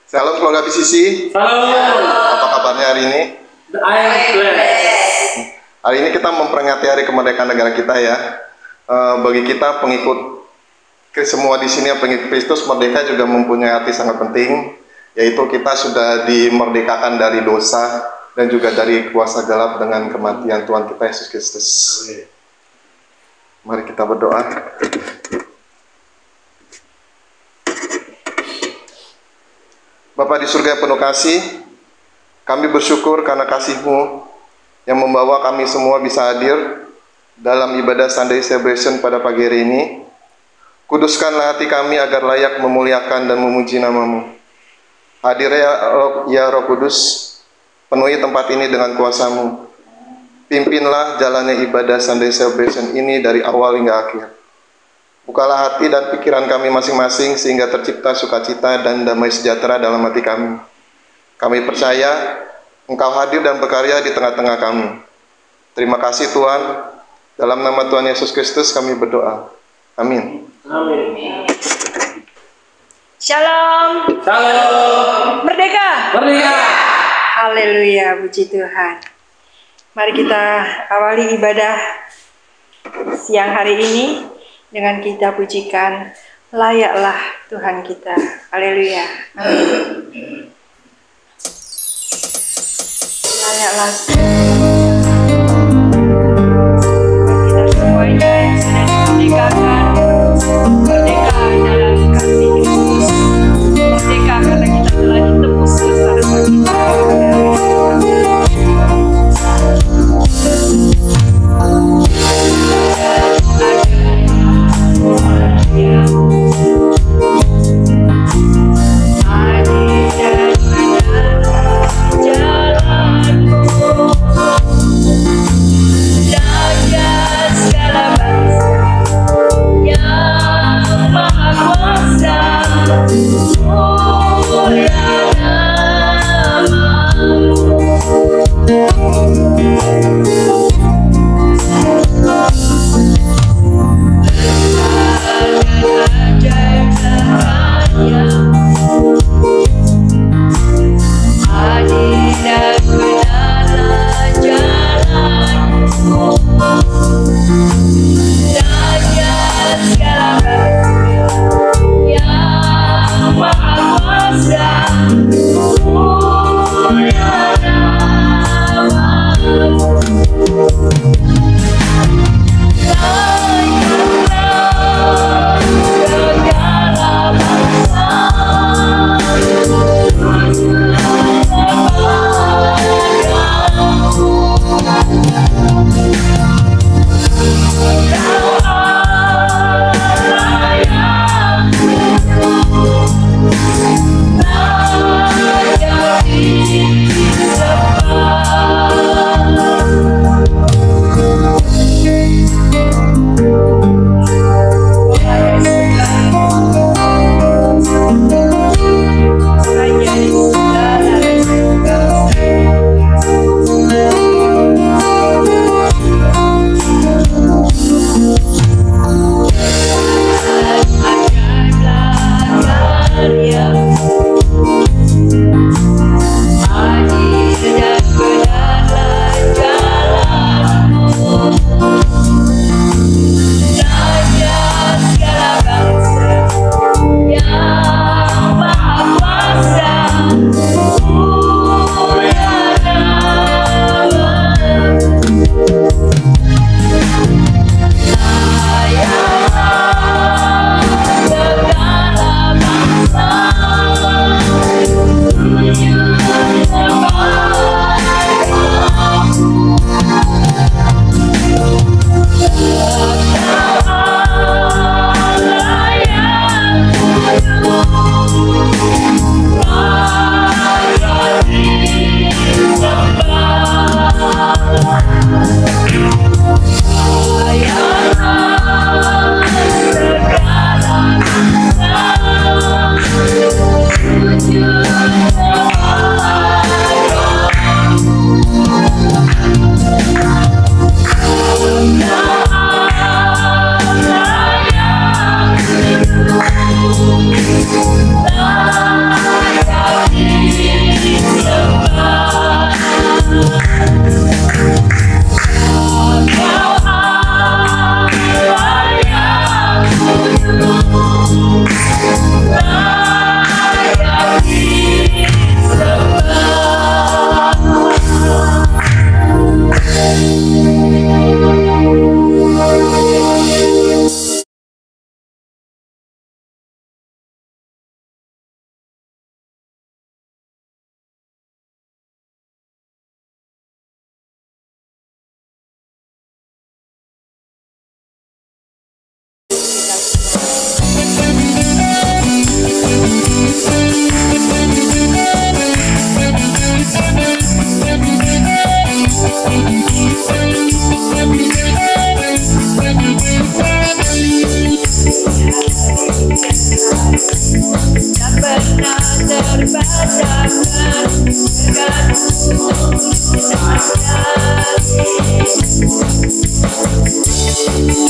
Salam keluarga PCC. Salam. Apa kabarnya hari ini? Hari ini kita memperingati Hari Kemerdekaan Negara kita ya. Bagi kita pengikut semua di sini yang pengikut Kristus, merdeka juga mempunyai arti sangat penting, yaitu kita sudah dimerdekakan dari dosa dan juga dari kuasa gelap dengan kematian Tuhan kita Yesus Kristus. Mari kita berdoa. Bapa di surga yang penuh kasih, kami bersyukur karena kasih-Mu yang membawa kami semua bisa hadir dalam ibadah Sunday Celebration pada pagi hari ini. Kuduskanlah hati kami agar layak memuliakan dan memuji nama-Mu. Hadir ya Roh Kudus, penuhi tempat ini dengan kuasa-Mu. Pimpinlah jalannya ibadah Sunday Celebration ini dari awal hingga akhir. Bukalah hati dan pikiran kami masing-masing sehingga tercipta sukacita dan damai sejahtera dalam hati kami. Kami percaya Engkau hadir dan berkarya di tengah-tengah kami. Terima kasih Tuhan. Dalam nama Tuhan Yesus Kristus kami berdoa. Amin. Amin. Shalom. Salam. Merdeka. Merdeka. Haleluya, puji Tuhan. Mari kita awali ibadah siang hari ini dengan kita pujikan layaklah Tuhan kita. Haleluya. Amin. Layaklah kita semuanya yang sudah dimerdekakan, merdeka dalam kasih Kristus, merdeka karena kita telah ditebus dosa-dosa kita. Jalanku, layak segala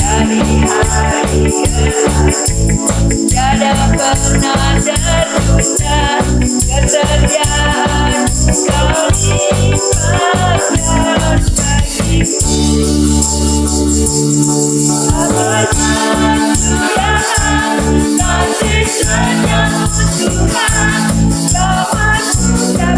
dari hari ke hari. Tiada pernah tertunda kesetiaan Kau limpahkan bagiku. Abadi Tuhan, kasih setiamu Tuhan, rahmat-Mu tak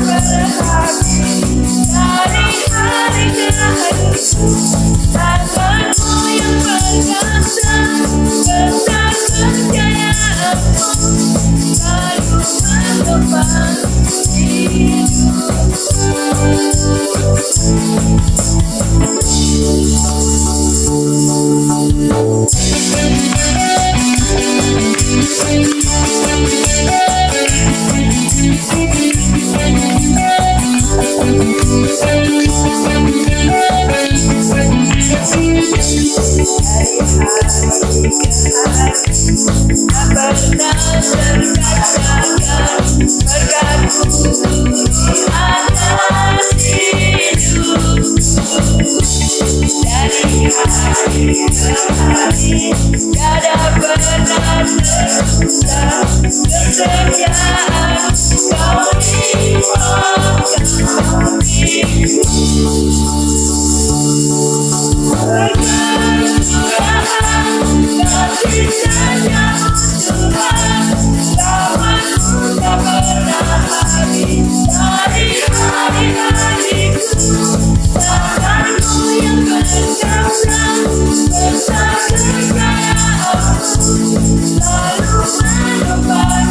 berhabis dari hari ke hari. Tangan-Mu yang perkasa, besar kejayaan-Mu selalu menopang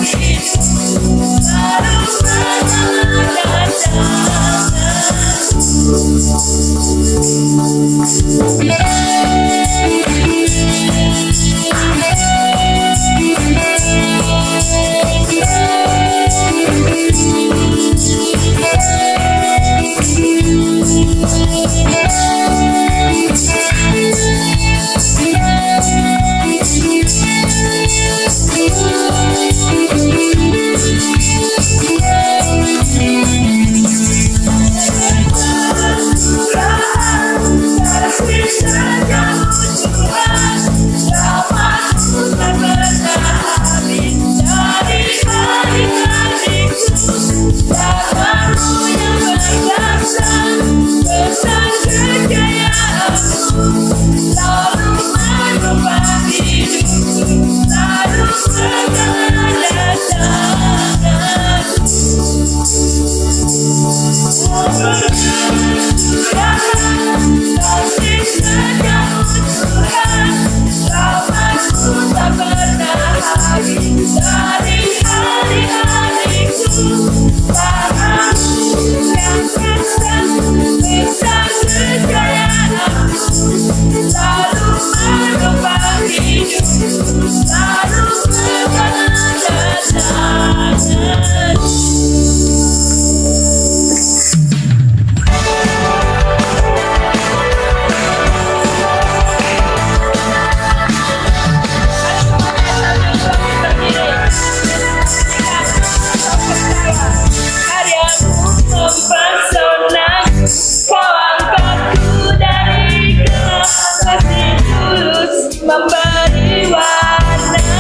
memberi warna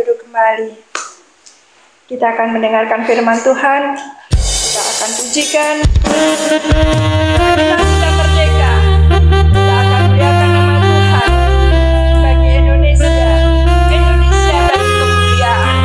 duduk kembali. Kita akan mendengarkan firman Tuhan. Kita akan pujikan. Karena kita merdeka. Kita akan muliakan nama Tuhan bagi Indonesia. Indonesia bagi kemuliaan.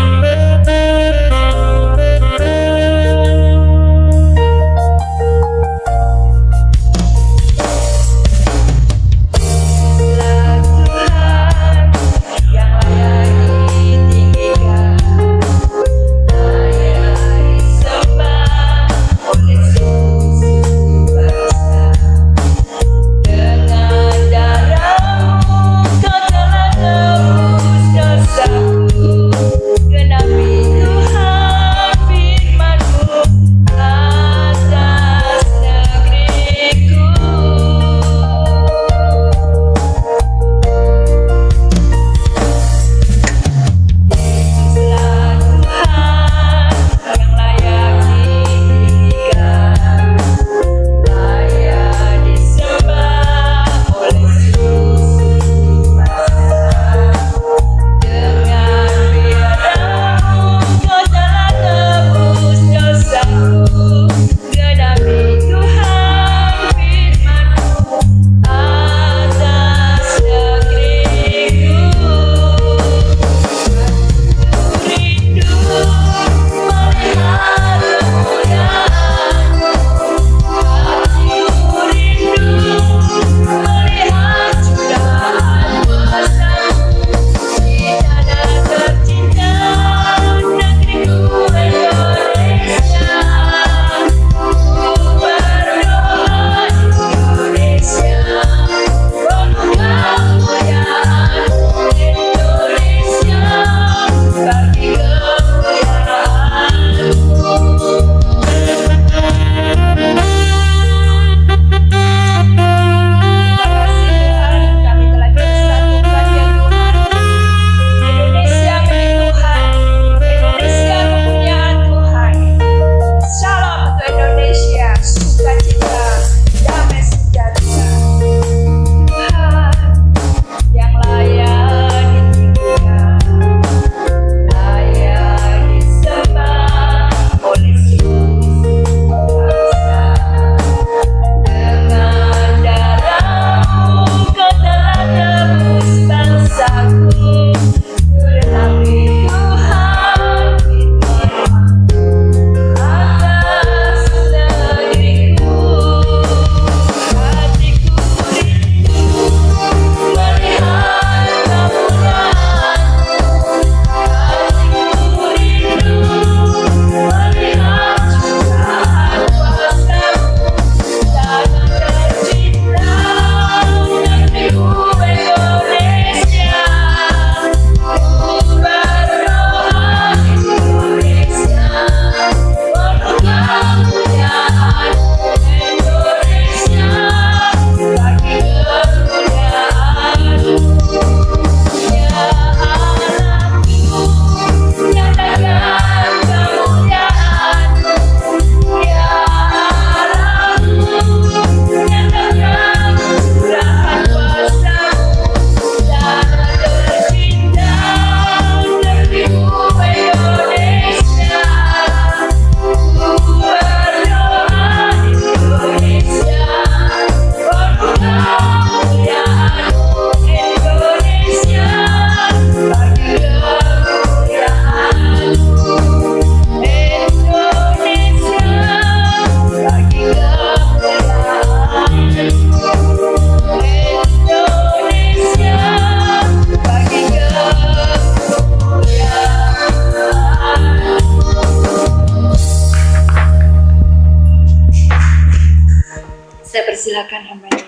Silakan hambanya.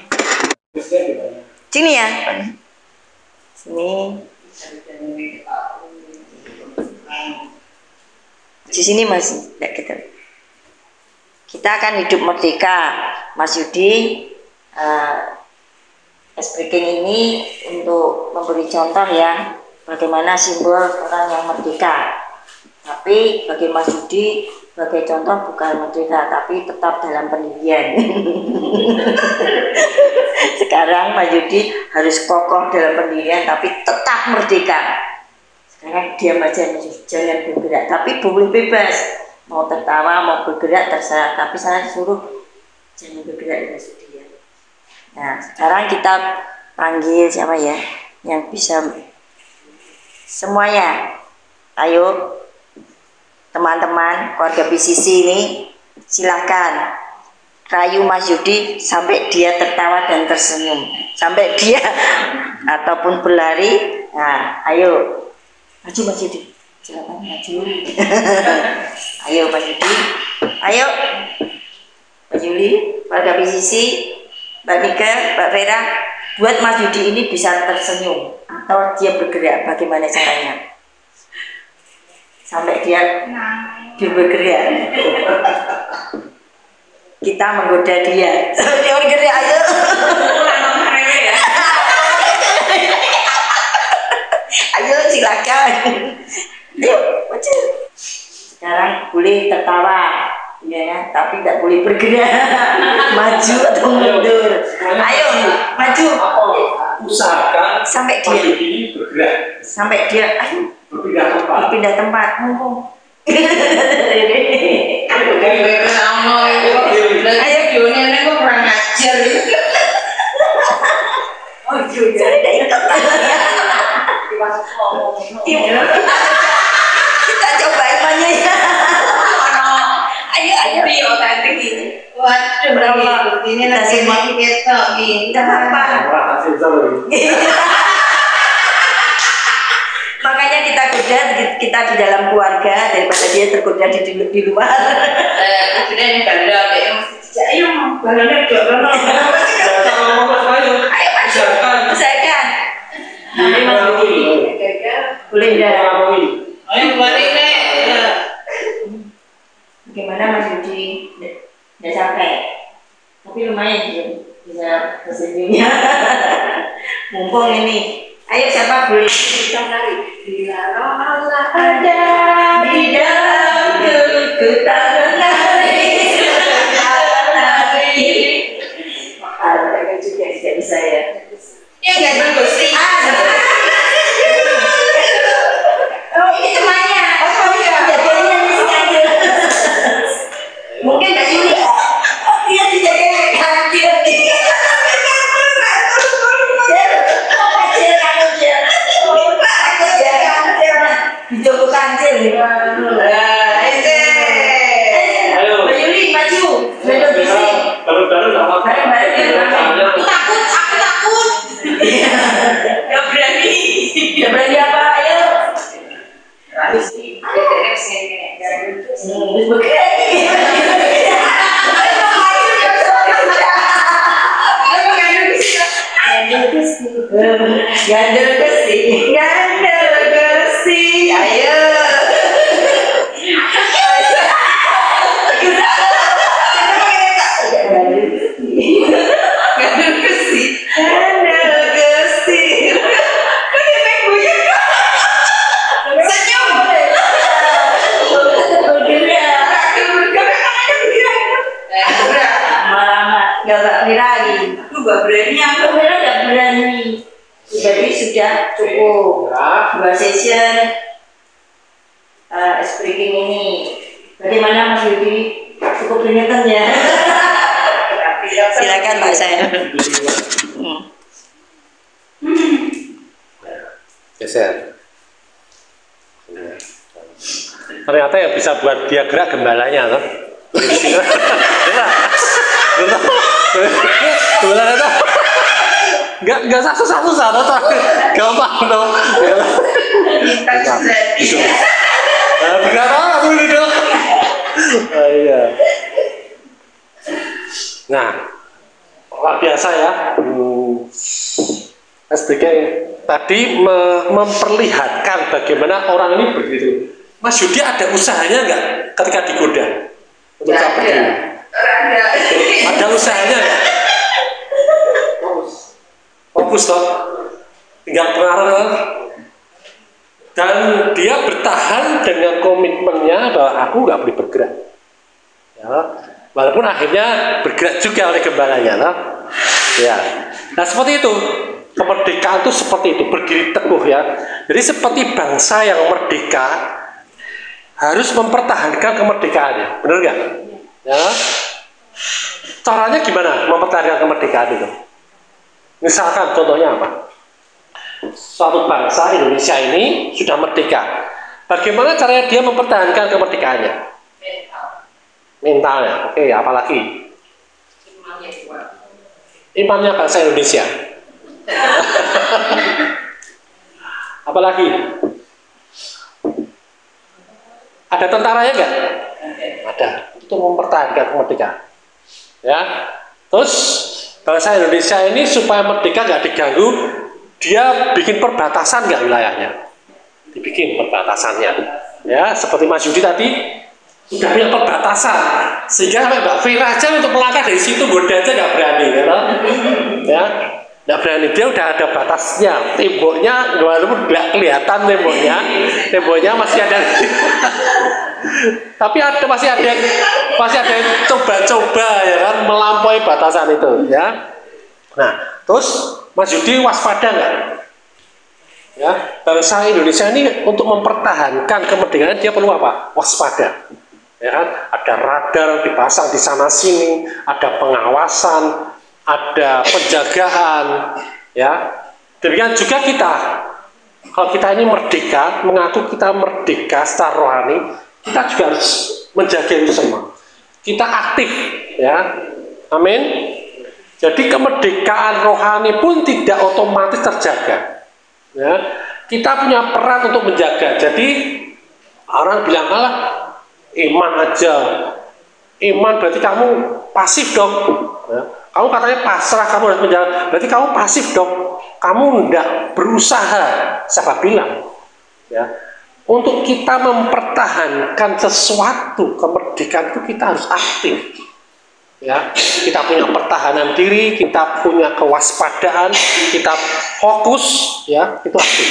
Sini ya. Sini. Di sini masih tidak kita. Kita akan hidup merdeka, Mas Yudi. Speaking ini untuk memberi contoh ya, bagaimana simbol orang yang merdeka. Tapi bagi Mas Yudi, sebagai contoh bukan merdeka, tapi tetap dalam pendirian. Sekarang Mas Yudi harus kokoh dalam pendirian, tapi tetap merdeka. Sekarang diam aja, jangan bergerak, tapi boleh bebas. Mau tertawa, mau bergerak terserah, tapi saya suruh jangan bergerak dengan dia. Nah, sekarang kita panggil siapa ya yang bisa semuanya. Ayo teman-teman keluarga PCC ini silahkan rayu Mas Yudi sampai dia tertawa dan tersenyum, sampai dia ataupun berlari. Nah, ayo maju Mas Yudi, silakan maju. Ayo Mas Yudi, ayo Mas Yuli, keluarga PCC, Mbak Nika, Mbak Vera, buat Mas Yudi ini bisa tersenyum atau dia bergerak, bagaimana caranya? Sampai dia bergerak. Kita menggoda dia. Dia bergerak, ayo. Ayo silakan. Ayo, maju. Sekarang boleh tertawa. Ya, tapi tidak boleh bergerak, maju atau mundur. Ayo, maju. Usahakan sampai dia bergerak. Sampai dia, ayo berpindah tempat. Mumpung. Ayo Joni, ini kok kurang ajar. Oh, saya tidak ikut. Kita cobain banyak ya. Ayo otentik ini. Waduh, berapa? Ini nasi mati kita. Tidak apa. Makanya kita goda, kita di dalam keluarga daripada dia tergoda di luar. Kemudian ini bala, ayo balanya jualan. Ayo maju, usahakan. Nanti Mas Budi, boleh enggak? Ayo balik nih. Bagaimana Mas Budi? Nggak capek, tapi lumayan dia bisa tersenyumnya. Mumpung ini, ayo siapa boleh kita nari? Bila roh Allah ada di dalamku, ku tak menari. Ada juga tidak bisa ya. Ya nggak bersih. Oh ini temannya. Oh iya. Jaganya di sini aja. Mungkin Mbak Yuli. Dia dijagain kancil nih. Kancil kancil. Takut ya kancil. Dijogo kancil nih. Mbak Yuli maju. Maju di sini. Baru-baru nggak apa-apa. Aku takut. Gak berani. Gak berani apa? Ayo. Habis ini ada sini. Gandel besi, ayo. Berani. Jadi sudah cukup 2 session speaking ini. Bagaimana Mas Yudi? Cukup peringatan ya. Silakan Mbak saya. Geser. Ternyata ya bisa buat dia gerak gembalanya toh. Gimana itu? Enggak susah toh. Gampang toh. Enggak tahu aku itu. Iya. Nah, luar biasa ya. SBK tadi memperlihatkan bagaimana orang ini begitu. Mas Yudi ada usahanya nggak ketika digoda untuk bisa berdiri? Ada usahanya nggak? Fokus toh, tinggal pengaruh. Dan dia bertahan dengan komitmennya bahwa aku nggak boleh bergerak. Ya, walaupun akhirnya bergerak juga oleh gembalanya, toh. Ya. Nah seperti itu. Kemerdekaan itu seperti itu, berdiri teguh ya. Jadi seperti bangsa yang merdeka harus mempertahankan kemerdekaannya, benar nggak? Ya. Caranya gimana mempertahankan kemerdekaan itu? Misalkan contohnya apa? Suatu bangsa Indonesia ini sudah merdeka. Bagaimana caranya dia mempertahankan kemerdekaannya? Mentalnya. Oke, apalagi? Imannya bangsa Indonesia. Apalagi? Ada tentaranya nggak? Ada. Itu mempertahankan kemerdekaan. Ya. Terus bangsa Indonesia ini supaya merdeka nggak diganggu, dia bikin perbatasan nggak wilayahnya? Dibikin perbatasannya. Ya, seperti Mas Yudi tadi sudah punya perbatasan, sehingga sampai Mbak Fira aja untuk melangkah dari situ goda aja nggak berani, ya. Nggak berani, dia udah ada batasnya, temboknya walaupun nggak kelihatan temboknya masih ada, tapi masih ada yang coba-coba ya kan melampaui batasan itu, ya. Nah, terus Mas Yudi waspada nggak? Ya, bangsa Indonesia ini untuk mempertahankan kemerdekaan dia perlu apa? Waspada. Ya kan? Ada radar dipasang di sana sini, ada pengawasan, ada penjagaan, ya. Demikian juga kita. Kalau kita ini merdeka, mengaku kita merdeka secara rohani, kita juga harus menjaga itu semua. Kita aktif, ya. Amin. Jadi kemerdekaan rohani pun tidak otomatis terjaga. Ya. Kita punya peran untuk menjaga. Jadi orang bilang alah iman aja. Iman berarti kamu pasif dong. Ya. Kamu katanya pasrah, kamu harus menjaga. Berarti kamu pasif dong. Kamu tidak berusaha. Siapa bilang? Ya. Untuk kita mempertahankan sesuatu kemerdekaan itu kita harus aktif. Ya, kita punya pertahanan diri, kita punya kewaspadaan, kita fokus, ya, itu aktif.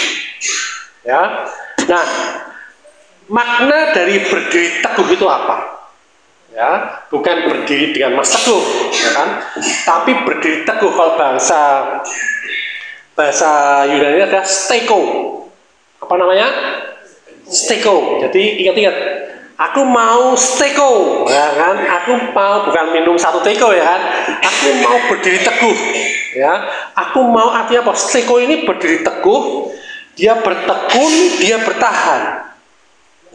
Ya. Nah, makna dari berdiri teguh itu apa? Ya, bukan berdiri dengan Mas Teguh, ya kan? Tapi berdiri teguh kalau bahasa Yunani adalah steko. Apa namanya? Steko. Jadi ingat-ingat, aku mau steko, ya kan? Aku mau bukan minum satu teko, ya kan? Aku mau berdiri teguh, ya. Aku mau artinya apa? Steko ini berdiri teguh, dia bertekun, dia bertahan.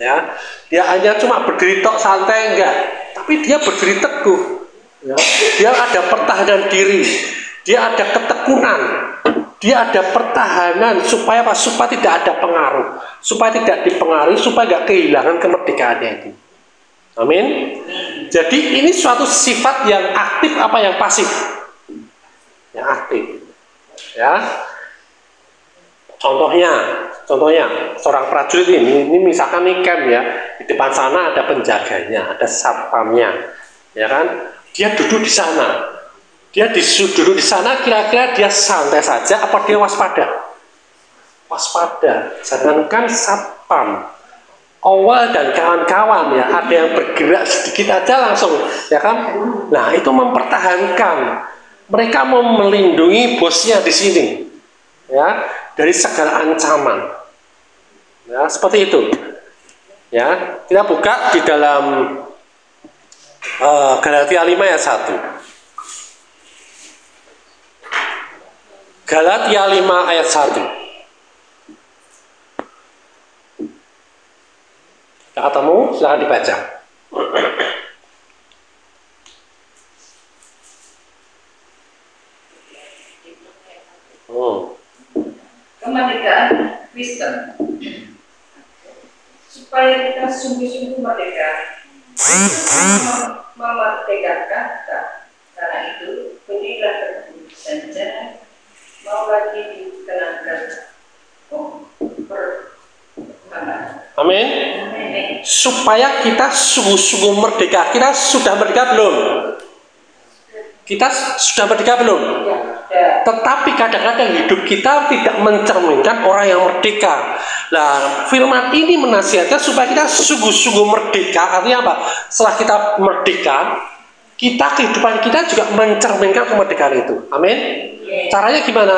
Ya, dia hanya cuma berdiri tok santai enggak, tapi dia berdiri teguh. Ya. Dia ada pertahanan diri, dia ada ketekunan, dia ada pertahanan supaya apa? Supaya tidak ada pengaruh, supaya tidak dipengaruhi, supaya nggak kehilangan kemerdekaannya itu. Amin. Jadi ini suatu sifat yang aktif apa yang pasif? Yang aktif. Ya. Contohnya seorang prajurit ini misalkan nih camp ya, di depan sana ada penjaganya, ada satpamnya, ya kan? Dia duduk di sana. Dia duduk di sana, kira-kira dia santai saja apa dia waspada? Waspada. Jangankan satpam, Owal dan kawan-kawan ya, ada yang bergerak sedikit aja langsung, ya kan? Nah, itu mempertahankan. Mereka mau melindungi bosnya di sini, ya, dari segala ancaman. Ya, seperti itu. Ya, kita buka di dalam Galatia 5 ayat 1. Galatia 5 ayat 1. Kita ketemu, silahkan dibaca. Kemerdekaan Kristen supaya kita sungguh-sungguh merdeka, memerdekakan kita. Karena itu berdirilah teguh dan jangan mau lagi dikenakan Amin. Supaya kita sungguh-sungguh merdeka. Kita sudah merdeka belum? Kita sudah merdeka belum? Tetapi kadang-kadang hidup kita tidak mencerminkan orang yang merdeka. Nah, firman ini menasihatkan supaya kita sungguh-sungguh merdeka. Artinya apa? Setelah kita merdeka, kehidupan kita juga mencerminkan kemerdekaan itu. Amin. Caranya gimana?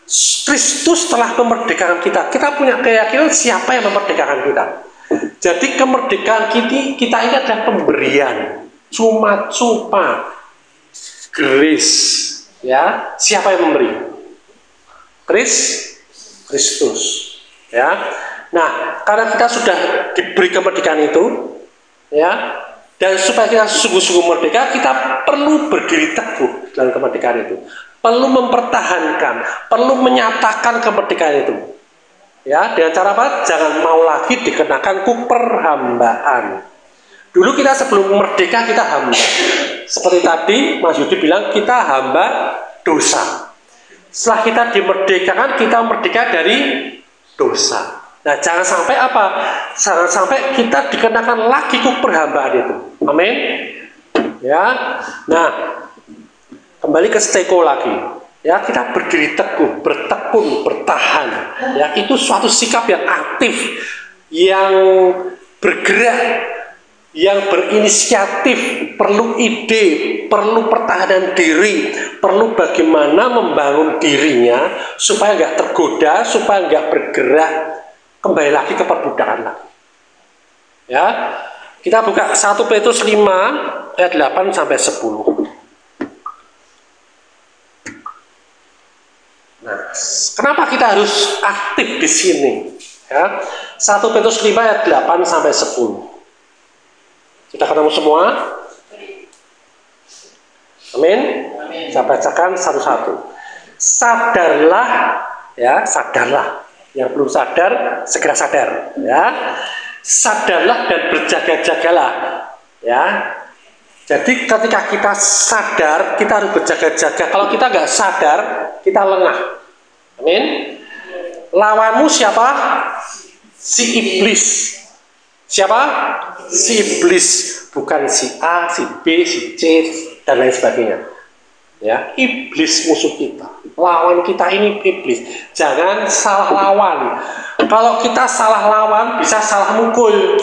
Kristus telah memerdekakan kita. Kita punya keyakinan siapa yang memerdekakan kita. Jadi kemerdekaan kita ini adalah pemberian, cuma-cuma, grace. Ya, siapa yang memberi? Kristus. Ya. Nah, karena kita sudah diberi kemerdekaan itu, ya, dan supaya kita sungguh-sungguh merdeka, kita perlu berdiri teguh dalam kemerdekaan itu, perlu mempertahankan, perlu menyatakan kemerdekaan itu, ya, dengan cara apa? Jangan mau lagi dikenakan perhambaan. Dulu kita sebelum merdeka kita hamba, seperti tadi Mas Yudi bilang kita hamba dosa. Setelah kita dimerdekakan, kita merdeka dari dosa. Nah, jangan sampai apa? Jangan sampai kita dikenakan lagi perhambaan itu. Amin. Ya. Nah, kembali ke steko lagi. Ya, kita berdiri teguh, bertekun, bertahan. Ya, itu suatu sikap yang aktif, yang bergerak, yang berinisiatif, perlu ide, perlu pertahanan diri, perlu bagaimana membangun dirinya supaya nggak tergoda, supaya nggak bergerak kembali lagi ke perbudakan lagi. Ya, kita buka 1 Petrus 5 ayat 8 sampai 10. Nah, kenapa kita harus aktif di sini? Ya, 1 Petrus 5 ayat 8 sampai 10. Sudah ketemu semua? Amin. Saya bacakan satu-satu. Sadarlah, ya, sadarlah. Yang belum sadar, segera sadar, ya. Sadarlah dan berjaga-jagalah, ya. Jadi ketika kita sadar, kita harus berjaga-jaga. Kalau kita nggak sadar, kita lengah. Amin. Lawanmu siapa? Si iblis. Siapa? Si iblis, bukan si A, si B, si C, dan lain sebagainya. Ya, iblis musuh kita. Lawan kita ini iblis. Jangan salah lawan. Kalau kita salah lawan, bisa salah mukul.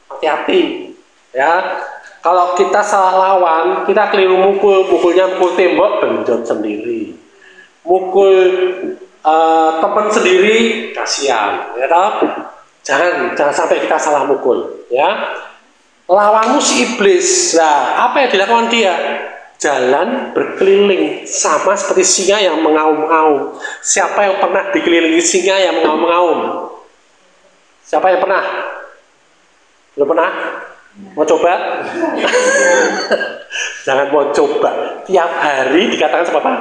Hati-hati. Ya, kalau kita salah lawan, kita keliru mukul, mukulnya mukul tembok, benjot sendiri. Mukul teman sendiri, kasihan. Ya, Jangan sampai kita salah mukul, ya. Lawanmu si iblis. Nah, apa yang dilakukan dia? Jalan berkeliling, sama seperti singa yang mengaum-ngaum. Siapa yang pernah dikelilingi singa yang mengaum-ngaum? Siapa yang pernah? Belum pernah? Mau coba? Jangan mau coba. Tiap hari dikatakan seperti apa?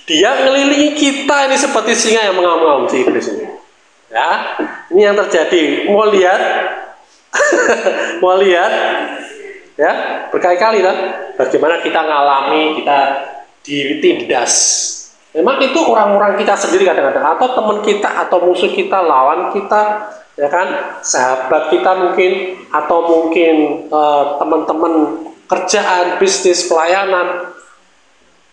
Dia ngelilingi kita ini seperti singa yang mengaum-ngaum, si iblis ini. Ya, ini yang terjadi. Mau lihat? Mau lihat? Ya, berkali-kali kan? Bagaimana kita ngalami, kita ditindas. Memang itu orang-orang kita sendiri kadang-kadang, atau teman kita, atau musuh kita, lawan kita, ya kan? Sahabat kita mungkin, atau mungkin teman-teman kerjaan, bisnis, pelayanan.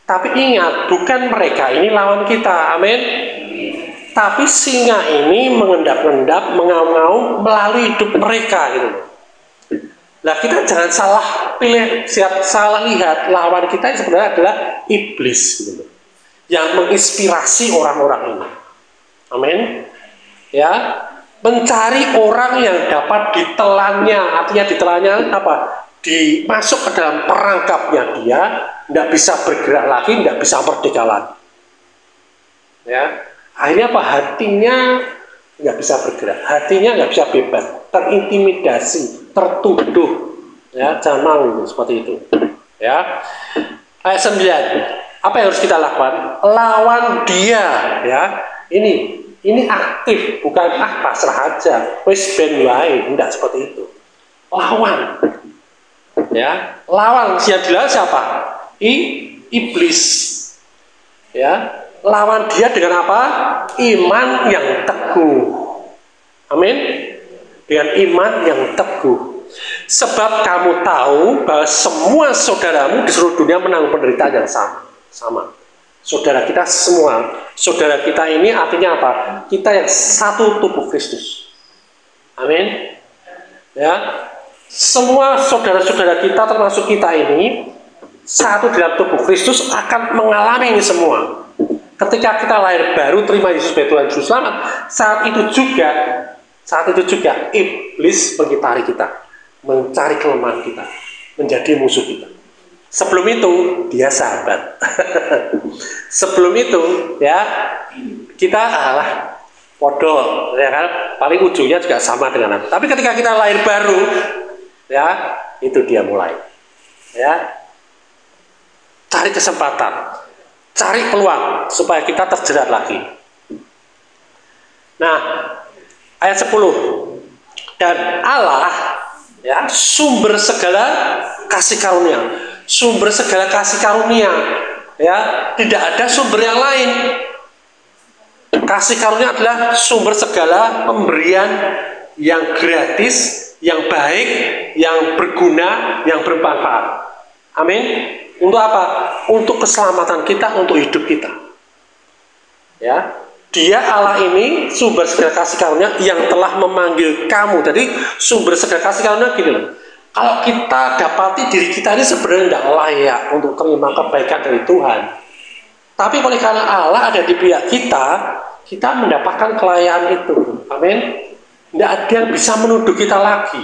Tapi ingat, bukan mereka ini lawan kita. Amin. Tapi singa ini mengendap-endap, mengaum-ngaum melalui hidup mereka gitu. Nah, kita jangan salah pilih, salah lihat lawan kita yang sebenarnya adalah iblis gitu. Yang menginspirasi orang-orang ini. Amin. Ya, mencari orang yang dapat ditelannya, artinya ditelannya apa? Dimasuk ke dalam perangkapnya dia, tidak bisa bergerak lagi, tidak bisa merdeka lagi. Ya. Akhirnya apa? Hatinya nggak bisa bergerak, hatinya nggak bisa bebas, terintimidasi, tertuduh. Ya, jangan mau seperti itu. Ya. Ayat 9. Apa yang harus kita lakukan? Lawan dia. Ya. Ini aktif, bukan pasrah aja. Wis ben wae, enggak seperti itu. Lawan. Ya, lawan. Yang dilawan siapa? Iblis. Ya. Lawan dia dengan apa? Iman yang teguh. Amin. Dengan iman yang teguh. Sebab kamu tahu bahwa semua saudaramu di seluruh dunia menanggung penderitaan yang sama. Saudara kita semua. Saudara kita ini artinya apa? Kita yang satu tubuh Kristus. Amin. Ya. Semua saudara-saudara kita termasuk kita ini satu dalam tubuh Kristus akan mengalami ini semua. ketika kita lahir baru terima Yesus sebagai Tuhan Juru Selamat, saat itu juga iblis mengitari kita, mencari kelemahan kita, menjadi musuh kita. Sebelum itu dia sahabat. Sebelum itu ya kita podo, ya kan, paling ujungnya juga sama dengan aku. Tapi ketika kita lahir baru, ya itu dia mulai, ya cari kesempatan, cari peluang supaya kita terjerat lagi. Nah, ayat 10, dan Allah ya sumber segala kasih karunia, sumber segala kasih karunia, ya tidak ada sumber yang lain. Kasih karunia adalah sumber segala pemberian yang gratis, yang baik, yang berguna, yang bermanfaat. Amin. Untuk apa? Untuk keselamatan kita, untuk hidup kita. Ya, Dia Allah ini sumber segala kasih karunia yang telah memanggil kamu. Jadi sumber segala kasih karunia gini loh. Kalau kita dapati diri kita ini sebenarnya tidak layak untuk terima kebaikan dari Tuhan, tapi oleh karena Allah ada di pihak kita, kita mendapatkan kelayakan itu. Amin. Tidak ada yang bisa menuduh kita lagi.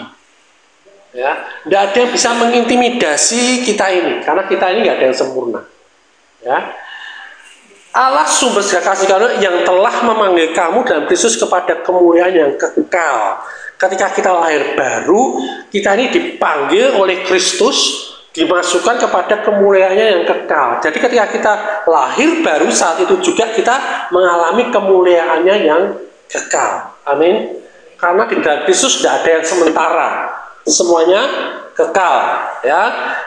Ya, tidak ada yang bisa mengintimidasi kita ini, karena kita ini nggak ada yang sempurna. Ya, Allah sumber segala kasih karunia yang telah memanggil kamu dalam Kristus kepada kemuliaan yang kekal. Ketika kita lahir baru, kita ini dipanggil oleh Kristus, dimasukkan kepada kemuliaannya yang kekal. Jadi ketika kita lahir baru, saat itu juga kita mengalami kemuliaannya yang kekal. Amin. Karena di dalam Kristus tidak ada yang sementara, semuanya kekal. Ya.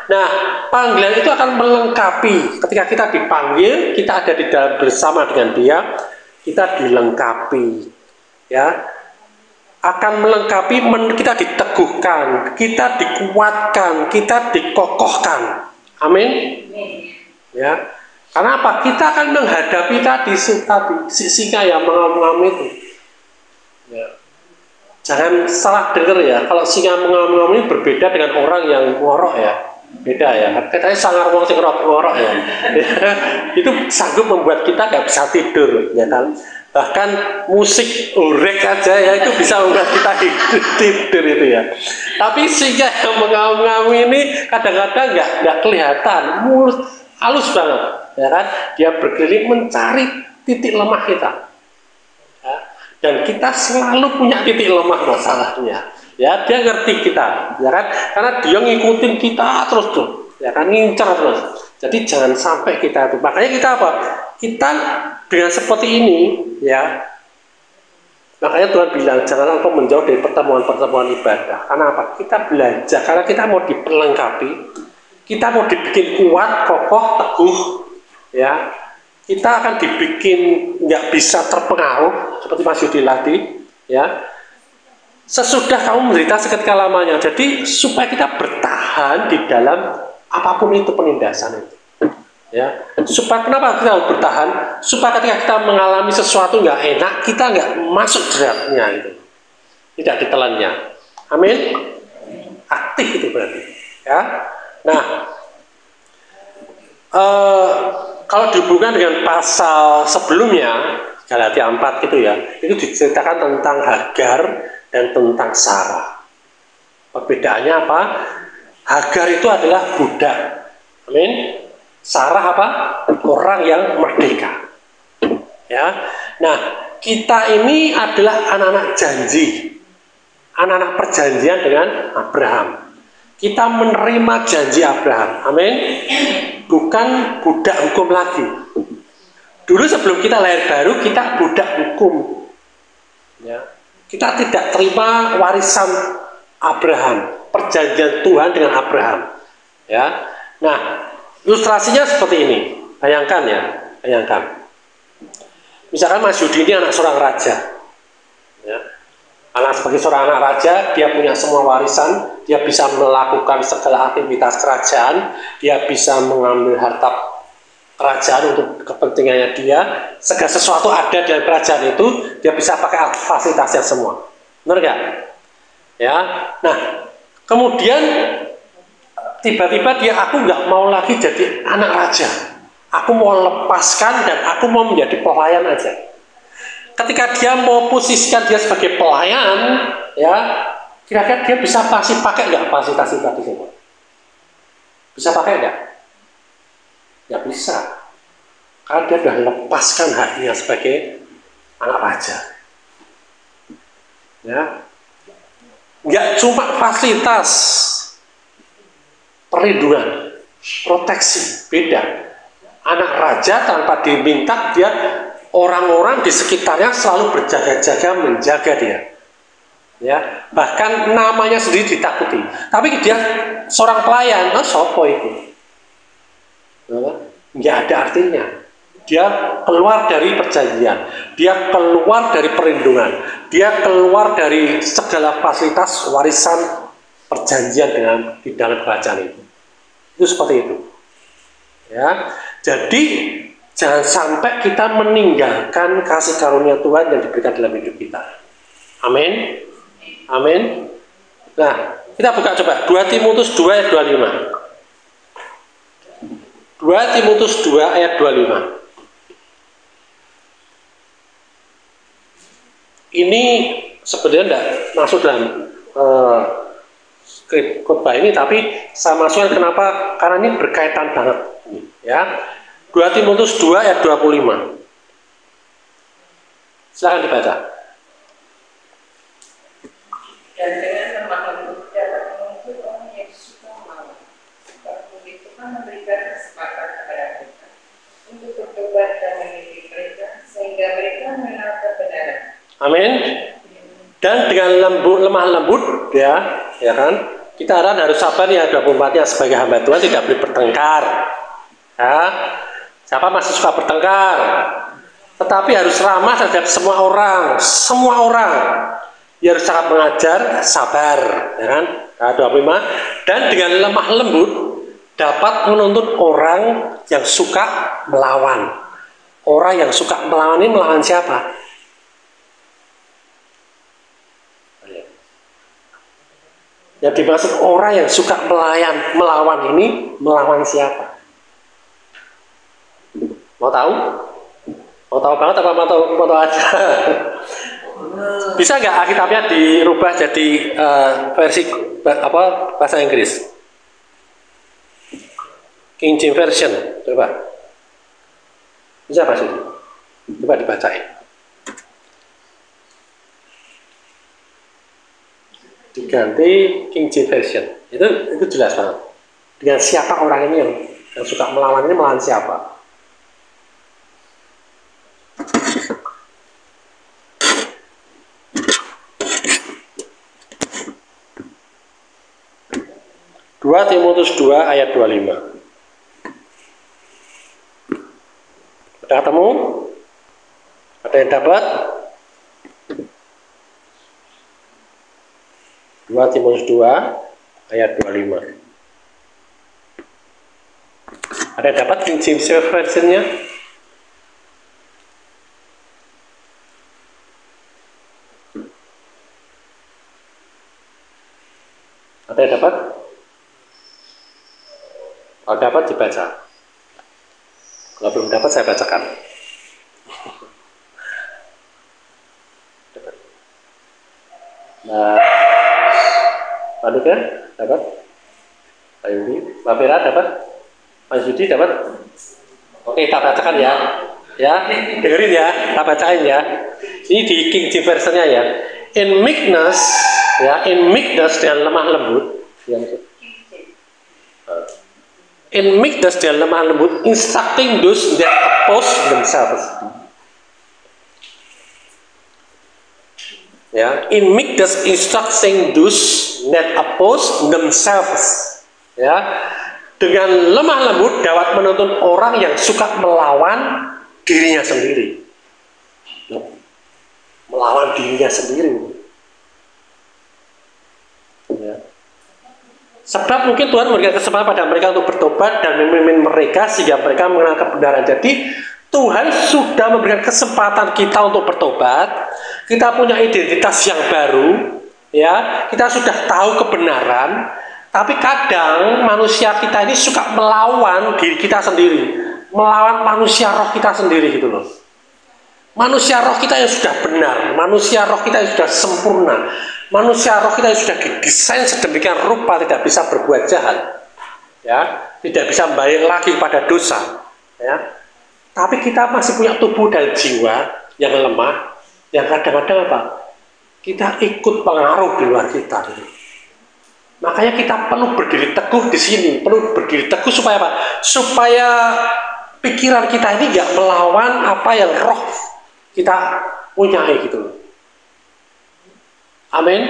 Nah, panggilan itu akan melengkapi. Ketika kita dipanggil, kita ada di dalam bersama dengan Dia, kita dilengkapi. Ya. Akan melengkapi, kita diteguhkan, kita dikuatkan, kita dikokohkan. Amin. Ya. Karena apa? Kita akan menghadapi tadi si singa yang mengaum-ngaum itu. Ya. Jangan salah dengar ya. Kalau singa mengaum-ngaum ini berbeda dengan orang yang ngorok ya. Beda ya. Katanya sangar wong sing ngorok ya. Itu sanggup membuat kita nggak bisa tidur, ya kan? Bahkan musik urek aja ya itu bisa membuat kita tidur itu ya. Tapi singa yang mengaum-ngaum ini kadang-kadang nggak kelihatan, mulus halus banget, ya kan? Dia berkeliling mencari titik lemah kita, ya. Dan kita selalu punya titik lemah masalahnya. Ya, dia ngerti kita, ya kan? Karena dia ngikutin kita terus tuh, ya kan, ngincar terus. Jadi jangan sampai kita itu. Makanya kita apa? Kita dengan seperti ini, ya. Makanya Tuhan bilang jangan engkau menjauh dari pertemuan-pertemuan ibadah. Karena apa? Kita belajar. Karena kita mau diperlengkapi, kita mau dibikin kuat, kokoh, teguh, ya. Kita akan dibikin nggak bisa terpengaruh seperti Mas Yudi tadi, ya. Sesudah kamu menderita seketika lamanya. Jadi supaya kita bertahan di dalam apapun itu penindasan itu. Ya, supaya kenapa kita harus bertahan? Supaya ketika kita mengalami sesuatu nggak enak, kita nggak masuk jeratnya itu, tidak ditelannya. Amin. Aktif itu berarti. Ya. Nah, kalau dihubungkan dengan pasal sebelumnya Galatia 4 gitu ya, itu diceritakan tentang Hagar dan tentang Sarah. Perbedaannya apa? Hagar itu adalah budak. Amin. Sarah apa? Orang yang merdeka. Ya. Nah, kita ini adalah anak-anak janji. Anak-anak perjanjian dengan Abraham. Kita menerima janji Abraham. Amin. Bukan budak hukum lagi. Dulu sebelum kita lahir baru, kita budak hukum. Ya. Kita tidak terima warisan Abraham, perjanjian Tuhan dengan Abraham. Ya. Nah, ilustrasinya seperti ini. Bayangkan ya, bayangkan. Misalkan Mas Yudi ini anak seorang raja. Ya. Sebagai seorang anak raja, dia punya semua warisan, dia bisa melakukan segala aktivitas kerajaan, dia bisa mengambil harta kerajaan untuk kepentingannya dia, segala sesuatu ada dalam kerajaan itu, dia bisa pakai fasilitasnya semua. Benar nggak? Ya. Nah, kemudian tiba-tiba dia, aku nggak mau lagi jadi anak raja, Aku mau lepaskan dan aku mau menjadi pelayan aja. Ketika dia mau posisikan dia sebagai pelayan, ya, kira-kira dia bisa pasti pakai nggak fasilitas itu tadi semua? Bisa pakai nggak? Nggak bisa. Karena dia sudah lepaskan haknya sebagai anak raja. Ya, nggak cuma fasilitas perlindungan, proteksi, beda. Anak raja tanpa diminta, dia orang-orang di sekitarnya selalu berjaga-jaga menjaga dia. Ya, bahkan namanya sendiri ditakuti. Tapi dia seorang pelayan, sopo itu? Nggak ada artinya. Dia keluar dari perjanjian, dia keluar dari perlindungan, dia keluar dari segala fasilitas warisan perjanjian dengan di dalam kerajaan itu. Itu seperti itu. Ya, jadi jangan sampai kita meninggalkan kasih karunia Tuhan yang diberikan dalam hidup kita. Amin. Amin. Nah, kita buka coba 2 Timotius 2 ayat 25. 2 Timotius 2 ayat 25. Ini sebenarnya tidak masuk dalam skrip khotbah ini, tapi saya masukkan kenapa? Karena ini berkaitan banget. Ya, 2 Timotius 2 ayat 25. Silakan dibaca. Dan dengan lemah lembut dapat menuntut orang yang suka melawan. Sebab itu kan memberikan kesempatan kepada mereka untuk bertobat dan mendidik mereka sehingga mereka mengenal kebenaran. Amin. Dan dengan lemah lembut, ya kan? Kita harus sabar ya 24-nya sebagai hamba Tuhan, tidak boleh bertengkar. Ya, siapa masih suka bertengkar? Tetapi harus ramah terhadap semua orang, semua orang. Ya harus sangat mengajar, sabar, ya kan? 25. Dan dengan lemah lembut dapat menuntun orang yang suka melawan. Orang yang suka melawan ini melawan siapa? Yang dimaksud orang yang suka melawan ini melawan siapa? Mau tahu? Mau tahu banget apa mau tahu aja? Bisa nggak Alkitabnya dirubah jadi versi apa bahasa Inggris? King James Version, coba. Bisa Pak Sudi? Coba dibacain. Diganti King James Version. Itu jelas banget. Dengan siapa orang ini yang suka melawan ini melawan siapa? Dua Timotius 2 ayat 25. Ada ketemu? Ada yang dapat? 2 Timotius 2 ayat 25. Ada yang dapat King James Version-nya? Ada yang dapat? Kalau dapat dibaca. Kalau belum dapat saya bacakan. Nah, Pak Duka dapat? Pak Yudi? Mbak Vera dapat? Pak Yudi dapat? Oke, kita bacakan ya. Ya, dengerin ya, kita bacain ya. Ini di King James Version-nya ya. In meekness, ya, in meekness dengan lemah lembut. In meekness dan lemah lembut, instructing those that oppose themselves. Ya, in meekness instructing those that oppose themselves. Ya, dengan lemah lembut dapat menuntun orang yang suka melawan dirinya sendiri. Melawan dirinya sendiri. Ya. Sebab mungkin Tuhan memberikan kesempatan pada mereka untuk bertobat dan memimpin mereka sehingga mereka mengenal kebenaran. Jadi Tuhan sudah memberikan kesempatan kita untuk bertobat. Kita punya identitas yang baru, ya. Kita sudah tahu kebenaran. Tapi kadang manusia kita ini suka melawan diri kita sendiri, melawan manusia roh kita sendiri gitu loh. Manusia roh kita yang sudah benar, manusia roh kita yang sudah sempurna, manusia roh kita yang sudah didesain sedemikian rupa tidak bisa berbuat jahat, ya, tidak bisa balik lagi pada dosa, ya. Tapi kita masih punya tubuh dan jiwa yang lemah, yang kadang-kadang apa? Kita ikut pengaruh di luar kita. Gitu. Makanya kita perlu berdiri teguh di sini, perlu berdiri teguh supaya apa? Supaya pikiran kita ini nggak melawan apa yang roh kita punyai gitu. Amin.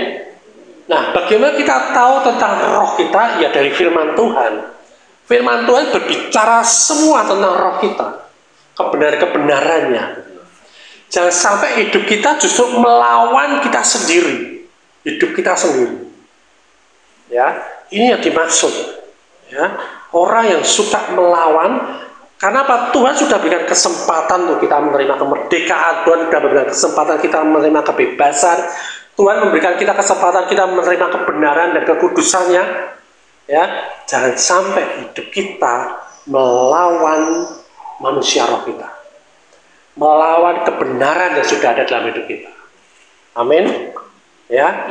Nah, bagaimana kita tahu tentang roh kita? Ya dari firman Tuhan. Firman Tuhan berbicara semua tentang roh kita, kebenarannya. Jangan sampai hidup kita justru melawan kita sendiri, hidup kita sendiri. Ya, ini yang dimaksud. Ya, orang yang suka melawan. Karena apa? Tuhan sudah berikan kesempatan untuk kita menerima kemerdekaan. Tuhan sudah berikan kesempatan kita menerima kebebasan. Tuhan memberikan kita kesempatan kita menerima kebenaran dan kekudusannya. Ya, jangan sampai hidup kita melawan manusia roh kita, melawan kebenaran yang sudah ada dalam hidup kita. Amin. Ya.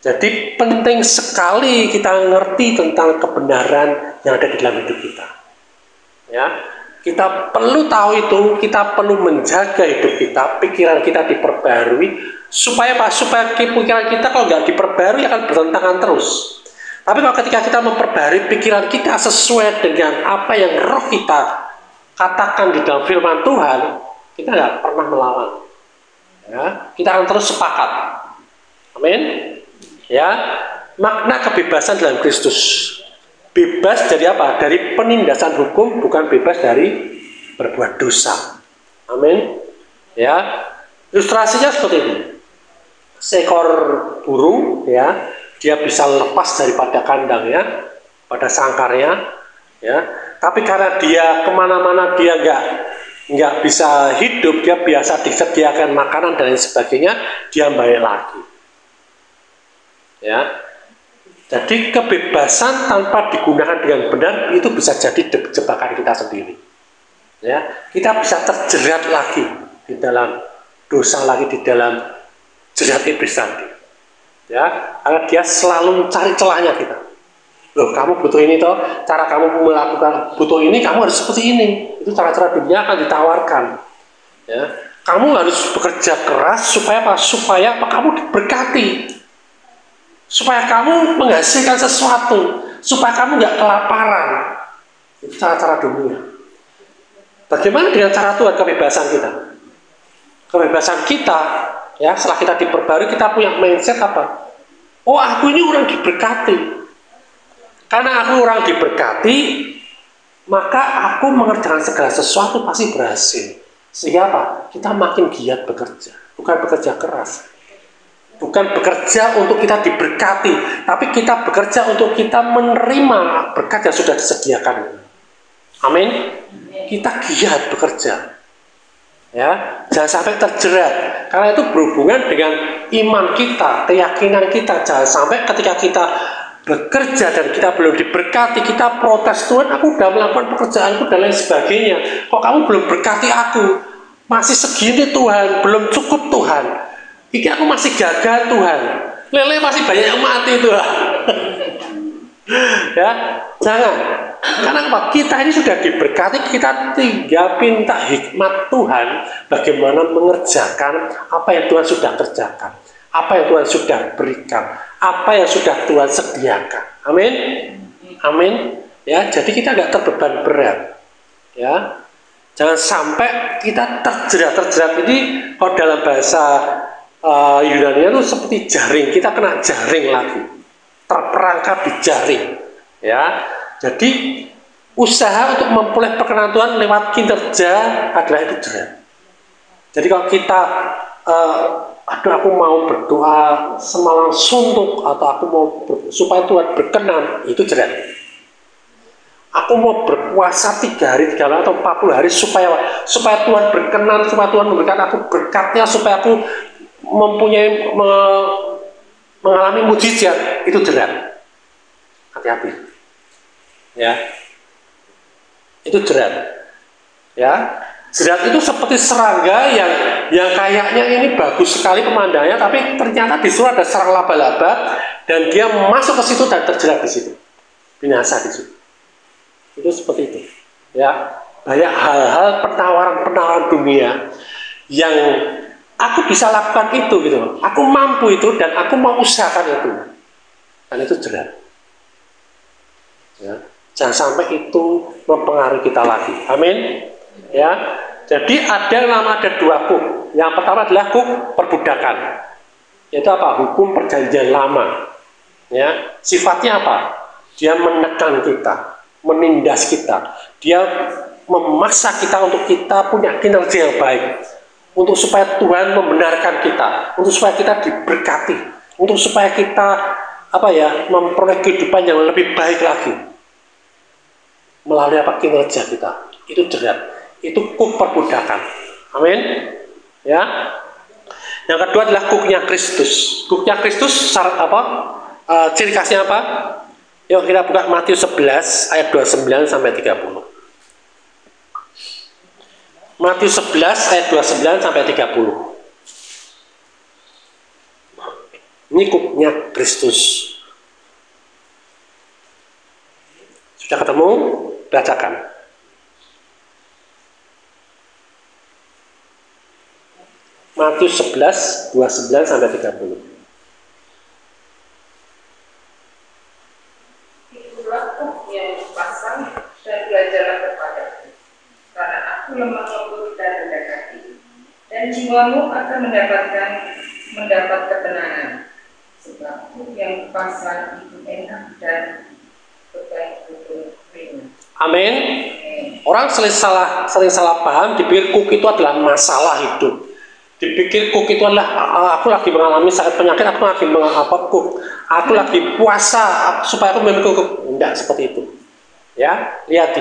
Jadi penting sekali kita ngerti tentang kebenaran yang ada di dalam hidup kita. Ya, kita perlu tahu itu, kita perlu menjaga hidup kita, pikiran kita diperbarui, supaya apa? Supaya pikiran kita kalau nggak diperbarui akan bertentangan terus. Tapi kalau ketika kita memperbarui pikiran kita sesuai dengan apa yang roh kita katakan di dalam firman Tuhan, kita nggak pernah melawan. Ya, kita akan terus sepakat. Amin. Ya, makna kebebasan dalam Kristus. Bebas dari apa? Dari penindasan hukum, bukan bebas dari berbuat dosa. Amin. Ya, ilustrasinya seperti ini. Seekor burung, ya, dia bisa lepas daripada kandangnya, pada sangkarnya, ya. Tapi karena dia kemana-mana dia nggak bisa hidup, dia biasa disediakan makanan dan lain sebagainya, dia balik lagi. Ya. Jadi kebebasan tanpa digunakan dengan benar itu bisa jadi jebakan kita sendiri. Ya, kita bisa terjerat lagi di dalam dosa lagi, di dalam jerat iblis tadi. Ya, karena dia selalu mencari celahnya kita. Loh, kamu butuh ini toh, cara kamu melakukan butuh ini, kamu harus seperti ini. Itu cara-cara dunia akan ditawarkan. Ya, kamu harus bekerja keras supaya apa? Supaya apa? Kamu diberkati. Supaya kamu menghasilkan sesuatu, supaya kamu nggak kelaparan. Itu cara-cara dunia. Bagaimana dengan cara Tuhan kebebasan kita? Kebebasan kita, ya, setelah kita diperbarui, kita punya mindset apa? Oh, aku ini orang diberkati. Karena aku orang diberkati, maka aku mengerjakan segala sesuatu pasti berhasil. Sehingga apa? Kita makin giat bekerja, bukan bekerja keras. Bukan bekerja untuk kita diberkati, tapi kita bekerja untuk kita menerima berkat yang sudah disediakan. Amin. Kita giat bekerja. Ya, jangan sampai terjerat. Karena itu berhubungan dengan iman kita, keyakinan kita. Jangan sampai ketika kita bekerja dan kita belum diberkati, kita protes, Tuhan, aku sudah melakukan pekerjaanku dan lain sebagainya. Kok kamu belum berkati aku? Masih segini Tuhan, belum cukup Tuhan. Ini aku masih gagal Tuhan. Lele masih banyak yang mati Tuhan. Ya, jangan. Karena apa? Kita ini sudah diberkati, kita tinggal minta hikmat Tuhan bagaimana mengerjakan apa yang Tuhan sudah kerjakan, apa yang Tuhan sudah berikan, apa yang sudah Tuhan sediakan. Amin. Amin. Ya, jadi kita nggak terbeban berat. Ya, jangan sampai kita terjerat ini. Kalau dalam bahasa Yunani itu seperti jaring, kita kena jaring lagi, terperangkap di jaring. Ya, jadi usaha untuk memperoleh perkenan Tuhan lewat kinerja adalah itu jerat. Jadi kalau kita, aduh aku mau berdoa semalam suntuk, atau aku mau supaya Tuhan berkenan, itu jerat. Aku mau berpuasa 3 hari, 3 malam atau 40 hari supaya Tuhan berkenan, supaya Tuhan memberikan aku berkatnya, supaya aku mengalami mujizat, itu jerat. Hati-hati. Ya. Itu jerat. Ya, jerat itu seperti serangga yang kayaknya ini bagus sekali pemandangannya, tapi ternyata di situ ada sarang laba-laba dan dia masuk ke situ dan terjerat di situ, binasa di situ. Itu seperti itu. Ya, banyak hal-hal penawaran dunia yang aku bisa lakukan itu gitu. Aku mampu itu dan aku mau usahakan itu. Dan itu jerat. Ya, jangan sampai itu mempengaruhi kita lagi. Amin. Ya, jadi ada dua kuk. Yang pertama adalah kuk perbudakan. Itu apa? Hukum perjanjian lama. Ya, sifatnya apa? Dia menekan kita, menindas kita. Dia memaksa kita untuk kita punya kinerja yang baik, untuk supaya Tuhan membenarkan kita, untuk supaya kita diberkati, untuk supaya kita memperoleh kehidupan yang lebih baik lagi melalui kinerja kita. Itu jerat. Itu kuk perbudakan. Amin. Ya. Yang kedua adalah kuknya Kristus. Kuknya Kristus syarat apa? Ciri khasnya apa? Yuk kita buka Matius 11 ayat 29 sampai 30. Matius 11 ayat 29 sampai 30. Ini kuknya Kristus. Sudah ketemu? Bacakan. Matius 11, 29 sampai 30. Itulah kuk yang dipasang dan belajarlah kepadaku, karena aku lemah lembut dan rendah hati, dan jiwamu akan mendapat ketenangan. Sebab kuk yang dipasang itu enak dan beban betul ringan. Amin. Orang sering salah paham, dipikir kuk itu adalah masalah hidup. Dipikir kuk itu adalah aku lagi mengalami sakit penyakit, aku lagi kuk, aku lagi puasa supaya aku memiliki kuk. Tidak seperti itu. Ya, lihat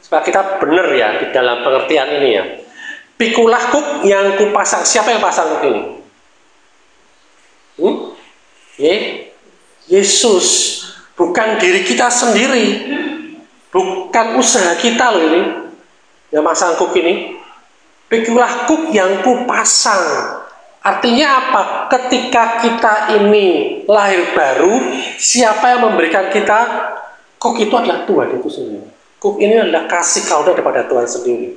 supaya kita benar ya di dalam pengertian ini ya. Pikulah kuk yang kupasang. Siapa yang pasang kuk ini? Yesus, bukan diri kita sendiri, bukan usaha kita loh ini yang pasang kuk ini. Pikulah kuk yang kupasang. Artinya apa? Ketika kita ini lahir baru, siapa yang memberikan kita kuk itu adalah Tuhan itu sendiri. Kuk ini adalah kasih karunia daripada Tuhan sendiri.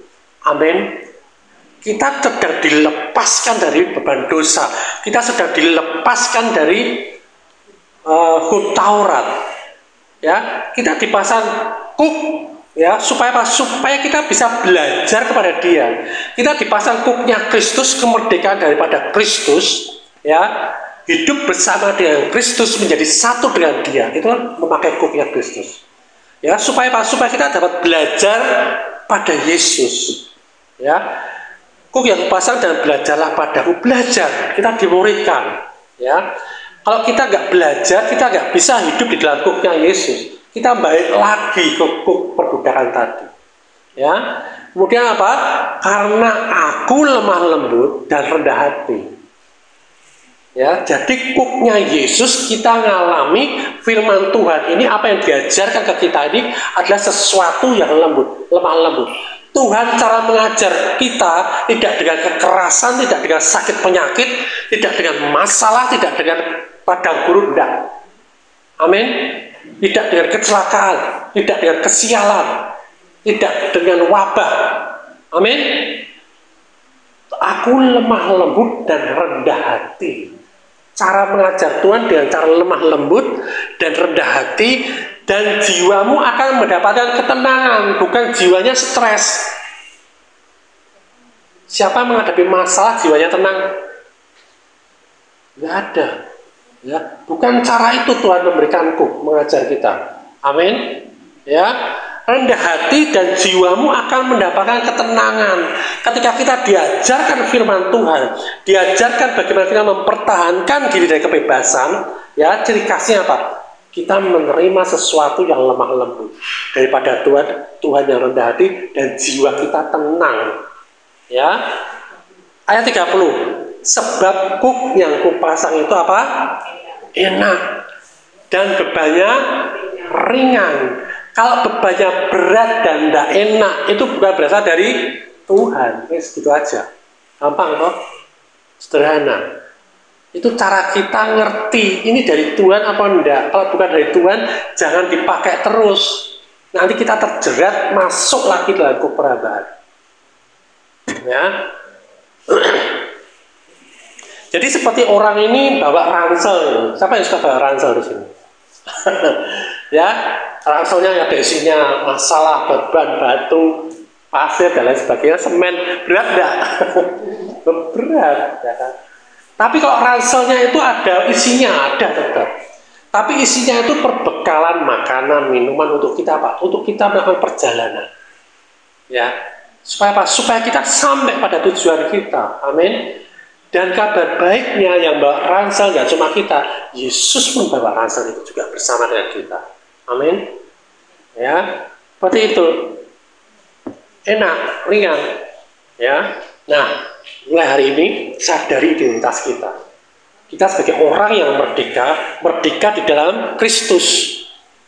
Amin. Kita sedang dilepaskan dari beban dosa. Kita sedang dilepaskan dari hukum Taurat. Ya, kita dipasang kuk. Ya, supaya apa? Supaya kita bisa belajar kepada Dia. Kita dipasang kuknya Kristus, kemerdekaan daripada Kristus, ya, hidup bersama dengan Kristus, menjadi satu dengan Dia. Itu memakai kuknya Kristus. Ya, supaya apa? Supaya kita dapat belajar pada Yesus. Ya, kuk yang pasang dan belajarlah padaku. Belajar, kita dimuridkan. Ya, kalau kita nggak belajar, kita nggak bisa hidup di dalam kuknya Yesus. Kita balik lagi ke kuk perbudakan tadi. Ya. Kemudian apa? Karena aku lemah lembut dan rendah hati. Ya, jadi kuknya Yesus kita ngalami firman Tuhan ini, apa yang diajarkan ke kita ini adalah sesuatu yang lembut, lemah lembut. Tuhan cara mengajar kita tidak dengan kekerasan, tidak dengan sakit penyakit, tidak dengan masalah, tidak dengan padang gurun, tidak. Amin. Tidak dengan kecelakaan, tidak dengan kesialan, tidak dengan wabah. Amin. Aku lemah lembut dan rendah hati. Cara mengajar Tuhan dengan cara lemah lembut dan rendah hati, dan jiwamu akan mendapatkan ketenangan, bukan jiwanya stres. Siapa yang menghadapi masalah jiwanya tenang? Nggak ada. Ya, bukan cara itu Tuhan memberikanku mengajar kita. Amin. Ya, rendah hati dan jiwamu akan mendapatkan ketenangan. Ketika kita diajarkan firman Tuhan, diajarkan bagaimana kita mempertahankan diri dari kebebasan, ya, ciri khasnya apa? Kita menerima sesuatu yang lemah lembut daripada Tuhan yang rendah hati, dan jiwa kita tenang. Ya. Ayat 30. Sebab kuk yang kupasang itu apa? Enak. Dan bebannya ringan. Kalau bebannya berat dan tidak enak, itu bukan berasal dari Tuhan. Gitu aja. Gampang toh? Sederhana. Itu cara kita ngerti ini dari Tuhan apa enggak. Kalau bukan dari Tuhan, jangan dipakai terus. Nanti kita terjerat masuk lagi dalam keperabaan. Ya. Jadi seperti orang ini bawa ransel. Siapa yang suka bawa ransel di sini? Ya, ranselnya ada isinya masalah, beban, batu, pasir dan lain sebagainya, semen, berat enggak? Berat, ya kan? Tapi kalau ranselnya itu ada isinya, ada tetap. Tapi isinya itu perbekalan makanan, minuman untuk kita apa? Untuk kita melakukan perjalanan. Ya, supaya apa? Supaya kita sampai pada tujuan kita. Amin. Dan kabar baiknya yang bawa ransel nggak cuma kita, Yesus pun bawa ransel itu juga bersama dengan kita. Amin. Ya, seperti itu. Enak, ringan. Ya. Nah, mulai hari ini sadari identitas kita. Kita sebagai orang yang merdeka di dalam Kristus.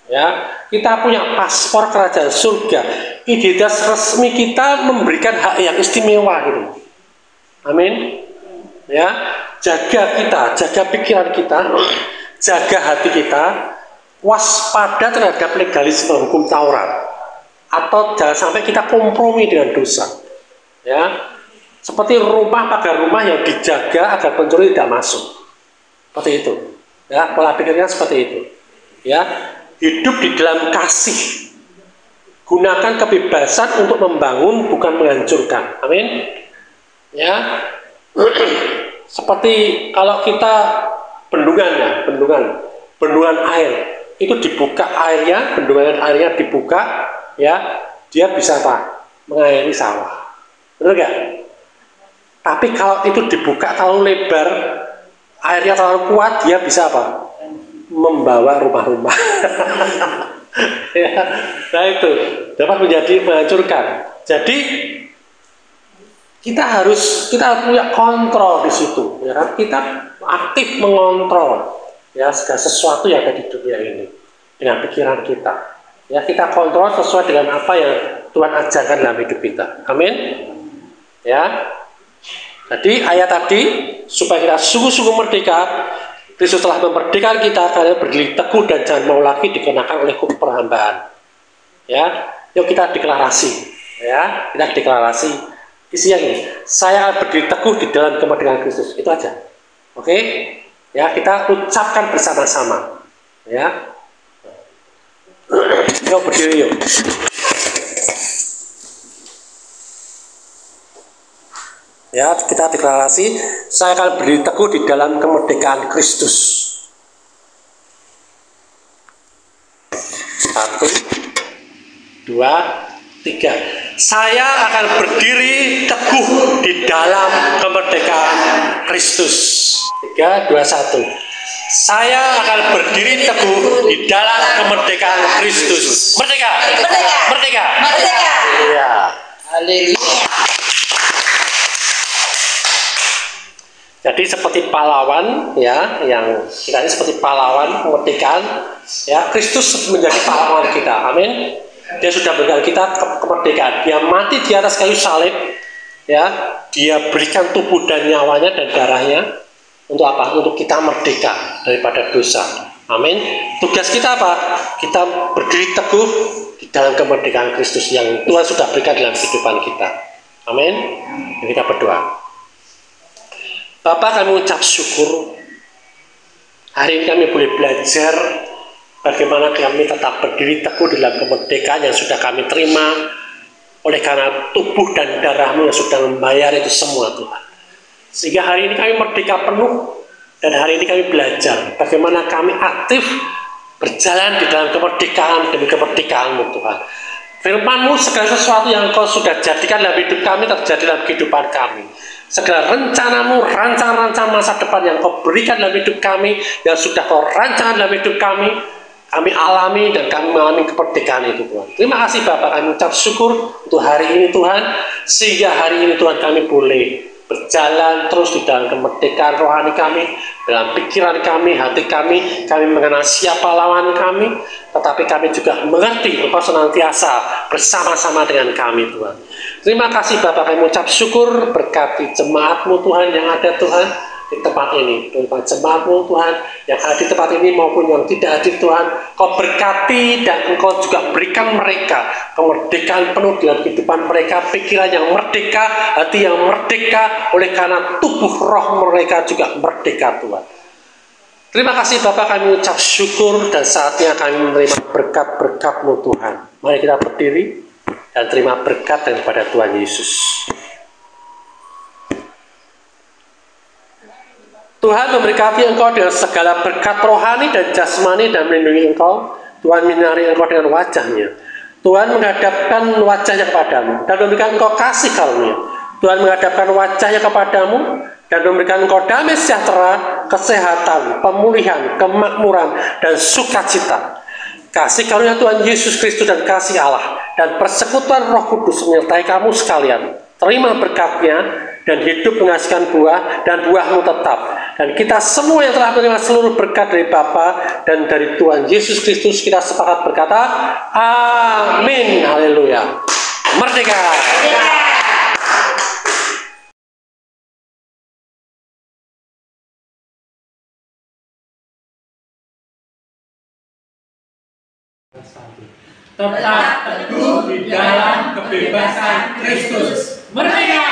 Ya, kita punya paspor kerajaan surga. Identitas resmi kita memberikan hak yang istimewa gitu. Amin. Ya, jaga kita, jaga pikiran kita, jaga hati kita, waspada terhadap legalisme hukum Taurat, atau jangan sampai kita kompromi dengan dosa. Ya, seperti pagar rumah yang dijaga agar pencuri tidak masuk. Seperti itu. Ya, pola pikirnya seperti itu. Ya, hidup di dalam kasih. Gunakan kebebasan untuk membangun, bukan menghancurkan. Amin. Ya. Seperti kalau kita bendungan air itu dibuka airnya, bendungan airnya dibuka, ya, dia bisa apa? Mengairi sawah. Benar nggak? Tapi kalau itu dibuka terlalu lebar, airnya terlalu kuat, dia bisa apa? Membawa rumah-rumah. Ya, nah itu dapat menjadi menghancurkan. Jadi kita harus punya kontrol di situ, ya kan? Kita aktif mengontrol ya segala sesuatu yang ada di dunia ini dengan pikiran kita. Ya, kita kontrol sesuai dengan apa yang Tuhan ajarkan dalam hidup kita. Amin. Ya. Jadi ayat tadi supaya kita sungguh-sungguh merdeka, Kristus telah memerdekakan kita, kalian berdiri teguh dan jangan mau lagi dikenakan oleh hukum perhambaan. Ya, yuk kita deklarasi. Ya, kita deklarasi. Isinya ini, saya akan berdiri teguh di dalam kemerdekaan Kristus. Itu aja. Oke? Ya, kita ucapkan bersama-sama. Ya. Yuk berdiri yuk. Ya, kita deklarasi, saya akan berdiri teguh di dalam kemerdekaan Kristus. 1, 2, 3. Saya akan berdiri teguh di dalam kemerdekaan Kristus. 3, 2, 1. Saya akan berdiri teguh di dalam kemerdekaan Kristus. Merdeka. Merdeka. Merdeka. Merdeka. Iya. Haleluya. Jadi seperti pahlawan ya, yang kita ini seperti pahlawan kemerdekaan ya, Kristus menjadi pahlawan kita. Amin. Dia sudah berikan kita kemerdekaan. Dia mati di atas kayu salib ya, dia berikan tubuh dan nyawanya dan darahnya untuk apa? Untuk kita merdeka daripada dosa. Amin. Tugas kita apa? Kita berdiri teguh di dalam kemerdekaan Kristus yang Tuhan sudah berikan dalam kehidupan kita. Amin. Kita berdoa. Bapak, kami ucap syukur hari ini kami boleh belajar bagaimana kami tetap berdiri teguh dalam kemerdekaan yang sudah kami terima oleh karena tubuh dan darah-Mu yang sudah membayar itu semua, Tuhan. Sehingga hari ini kami merdeka penuh dan hari ini kami belajar bagaimana kami aktif berjalan di dalam kemerdekaan demi kemerdekaan-Mu, Tuhan. Firman-Mu, segala sesuatu yang Kau sudah jadikan dalam hidup kami terjadi dalam kehidupan kami. Segala rencana-Mu, rancangan-rancangan masa depan yang Kau berikan dalam hidup kami, yang sudah Kau rancangan dalam hidup kami alami dan kami mengalami kemerdekaan itu, Tuhan. Terima kasih Bapak, kami ucap syukur untuk hari ini, Tuhan, sehingga hari ini Tuhan kami boleh berjalan terus di dalam kemerdekaan rohani kami, Dalam pikiran kami, hati kami mengenal siapa lawan kami, tetapi kami juga mengerti Engkau senantiasa bersama-sama dengan kami, Tuhan. Terima kasih Bapak, kami mengucap syukur, berkati jemaat-Mu Tuhan yang ada Tuhan di tempat ini, Tuhan, jemaat-Mu Tuhan yang hadir di tempat ini maupun yang tidak hadir Tuhan, Kau berkati dan Engkau juga berikan mereka kemerdekaan penuh dalam kehidupan mereka, pikiran yang merdeka, hati yang merdeka, oleh karena tubuh roh mereka juga merdeka, Tuhan. Terima kasih Bapak, kami ucap syukur dan saatnya kami menerima berkat-berkat-Mu Tuhan. Mari kita berdiri dan terima berkat daripada Tuhan Yesus. Tuhan memberkati engkau dengan segala berkat rohani dan jasmani dan melindungi engkau. Tuhan menyinari engkau dengan wajahnya. Tuhan menghadapkan wajahnya kepadamu dan memberikan engkau kasih karunia. Tuhan menghadapkan wajahnya kepadamu dan memberikan engkau damai sejahtera, kesehatan, pemulihan, kemakmuran, dan sukacita. Kasih karunia Tuhan Yesus Kristus dan kasih Allah dan persekutuan Roh Kudus menyertai kamu sekalian. Terima berkatnya dan hidup menghasilkan buah dan buahmu tetap. Dan kita semua yang telah menerima seluruh berkat dari Bapa dan dari Tuhan Yesus Kristus, kita sepakat berkata, amin, haleluya. Merdeka. Tetap teguh di dalam kebebasan Kristus. Merdeka!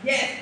Yes.